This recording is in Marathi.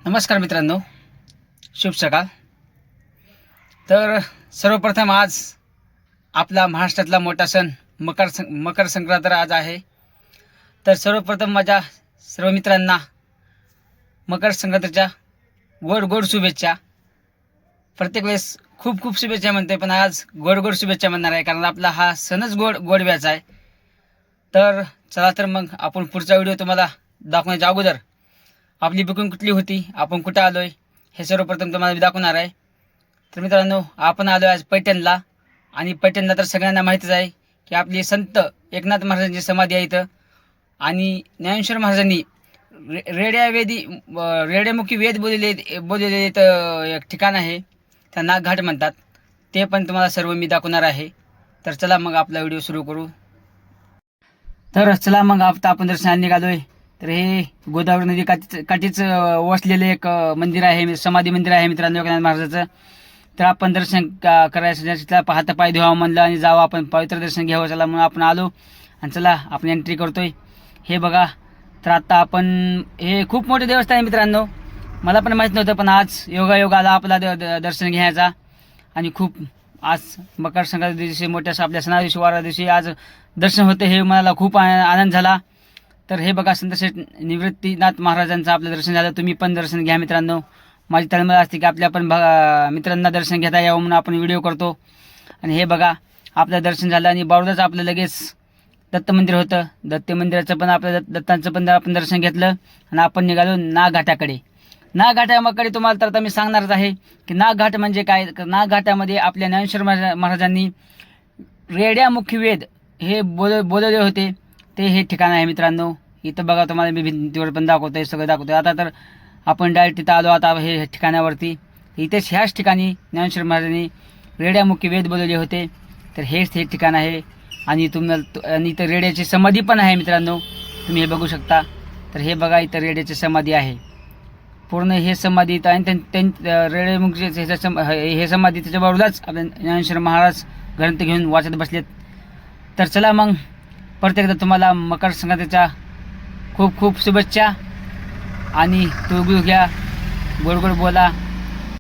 नमस्कार मित्रांनो, शुभ सकाळ. तर सर्वप्रथम आज आपला महाराष्ट्रातला मोठा सण मकर संक्रांत आज आहे. तर सर्वप्रथम माझ्या सर्व मित्रांना मकर संक्रांतीच्या गोड गोड शुभेच्छा. प्रत्येक वेळेस खूप खूप शुभेच्छा म्हणते, पण आज गोड गोड शुभेच्छा म्हणणार आहे, कारण आपला हा सणच गोडव्याचा आहे. तर चला तर मग आपण पुढचा व्हिडिओ तुम्हाला दाखवण्याच्या अगोदर आपली बुकिंग कुठली होती, आपण कुठं आलो आहे, हे सर्वप्रथम तुम्हाला मी दाखवणार आहे. तर मित्रांनो, आपण आलो आज पैठणला. आणि पैठणला तर सगळ्यांना माहितीच आहे की आपली संत एकनाथ महाराजांची समाधी आहे इथं. आणि ज्ञानेश्वर महाराजांनी रेड्यामुखी वेद बोललेले इथं एक ठिकाण आहे, त्या नागघाट म्हणतात. ते पण तुम्हाला सर्व मी दाखवणार आहे. तर चला मग आपला व्हिडिओ सुरू करू. तर चला मग आता आपण दर्शनाला निघालोय. तर हे गोदावरी नदी काठीच वसलेले एक मंदिर आहे, समाधी मंदिर आहे मित्रांनो एकनाथ महाराजाचं. तर आपण दर्शन करायचं पाहता पाय धुवावं म्हणलं आणि जावं आपण पवित्र दर्शन घ्यावं. चला म्हणून आपण आलो आणि चला आपण एंट्री करतोय. हे बघा, तर आता आपण हे खूप मोठे देवस्थान आहे मित्रांनो, मला पण माहीत नव्हतं, पण आज योगायोग आला आपला दर्शन घ्यायचा. आणि खूप आज मकर संक्रांती दिवशी मोठ्या आपल्या सणा दिवशी वारा दिवशी आज दर्शन होतं, हे मला खूप आनंद झाला. तर हे बघा, संत श्री निवृत्तीनाथ महाराजांचं आपलं दर्शन झालं. तुम्ही पण दर्शन घ्या मित्रांनो. माझी तळमळ असते की आपल्या पण मित्रांना दर्शन घेता यावं म्हणून आपण व्हिडिओ करतो. आणि हे बघा, आपलं दर्शन झालं आणि बावळाच आपलं लगेच दत्त मंदिर होतं. दत्त मंदिराचं पण आपलं दत्तांचं पण आपण दर्शन घेतलं आणि आपण निघालो नागघाटाकडे. नागघाटाकडे तुम्हाला तर आता मी सांगणारच आहे की नागघाट म्हणजे काय. नागघाटामध्ये आपल्या ज्ञानेश्वर महाराजांनी रेड्यामुखी वेद हे बोलवले होते, ते हे ठिकाण आहे मित्रांनो. इथं बघा, तुम्हाला मी भिंतीवर पण दाखवतोय, सगळं दाखवतोय. आता तर आपण डायरेक्ट इथं आलो आता हे ठिकाणावरती. इथेच ह्याच ठिकाणी ज्ञानेश्वर महाराजांनी रेड्यामुखी वेद बोलवले होते. तर हेच हे ठिकाण आहे. आणि आणि इथं रेड्याची समाधी पण आहे मित्रांनो, तुम्ही हे बघू शकता. तर हे बघा, इथं रेड्याची समाधी आहे. पूर्ण हे समाधी इथं आणि रेड्यामुखी हे समाधी त्याच्या बाजूलाच आपले ज्ञानेश्वर महाराज ग्रंथ घेऊन वाचत बसलेत. तर चला मग परत एकदा तुम्हाला मकर संक्रांतीच्या खूप खूप शुभेच्छा. आणि तिळगुळ घ्या, गोड गोड बोला.